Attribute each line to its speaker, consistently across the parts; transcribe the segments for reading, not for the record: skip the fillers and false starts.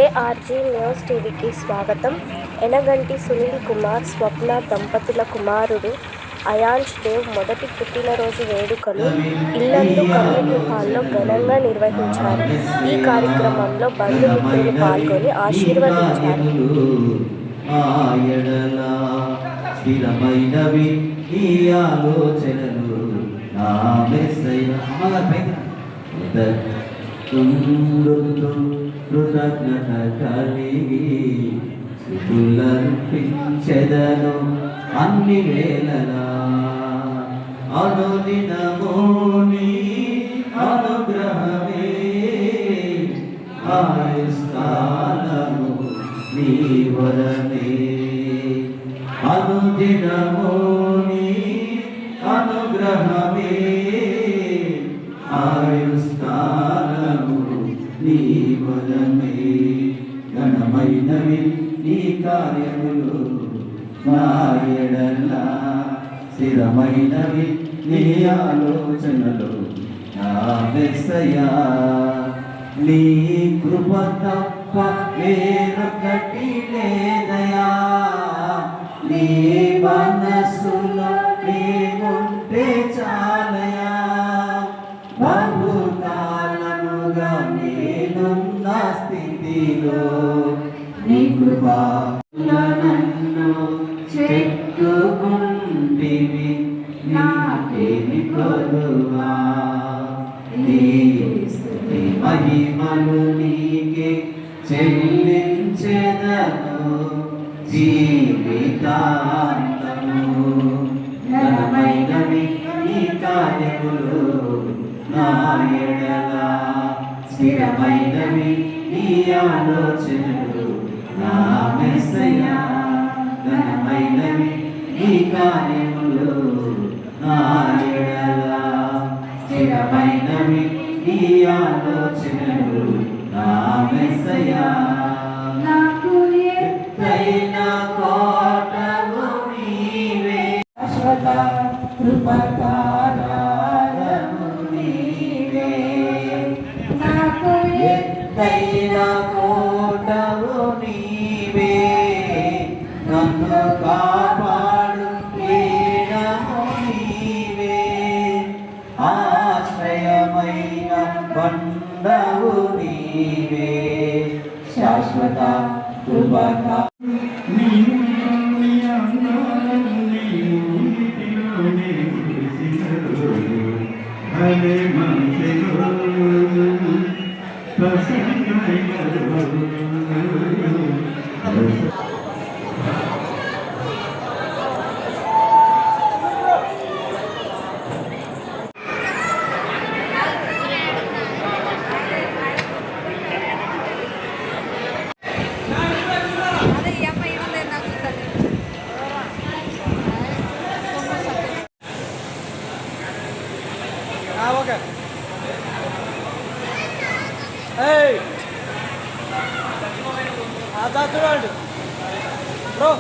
Speaker 1: ARG news టీవీకి స్వాగతం. ఎనగంటి సునీల్ కుమార్, స్వప్న దంపతుల కుమారుడు అయాన్ష్ దేవ్ మొదటి పుట్టినరోజు వేడుకలు ఇల్లందు కమ్యూనిటీ హాల్లో ఘనంగా నిర్వహించారు. ఈ కార్యక్రమంలో బంధుమిత్రులు పాల్గొని ఆశీర్వదించారు.
Speaker 2: కృతజ్ఞత కలిగి స్తుతులర్పించెదను అన్ని వేళలా. అనుదినము నీ అనుగ్రహమే ఆయుష్కాలము నీ వరమే. అనుదినము నీ అనుగ్రహమే ఆయుష్కాలము నీ వరమే. ఘనమైనవి నీ కార్యములు నా ఎడల, స్థిరమైనవి నీ ఆలోచనలు నా యేసయ్యా. నీ కృప తప్ప వేరొకటి లేదయా. నీ మనస్సులో నీవుంటే చాలయా. బహుకాలముగా నేనున్న స్థితిలో నీ కృప నన్ను చెక్కుకుంటివి. నాకేమి కొదువా. నీ స్తుతి మహిమలు నీకే చెల్లించెదను జీవితాంతము. ఘనమైనవి నీ కార్యములు నా ఎడల, స్థిరమైనవి నీ ఆలోచనలు నా యేసయ్యా. ఘనమైనవి నీ కార్యములు నా ఎడల, స్థిరమైనవి నీ ఆలోచనలు నా యేసయ్యా. నాకు ఎత్తైన కోటవు నీవే, శాశ్వత కృపకారణము నీవే. నాకు ఎత్తైన కోటవు నీవే, నన్ను కాపాడు కేడము నీవే. ఆశ్రయమైన బండవు నీవే, శాశ్వత కృపకా.
Speaker 3: Okay. Hey. Ada చూడండి బ్రో.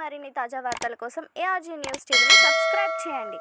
Speaker 1: మరిన్ని తాజా వార్తల కోసం ఏఆర్జీ న్యూస్ టీవీని సబ్స్క్రైబ్ చేయండి.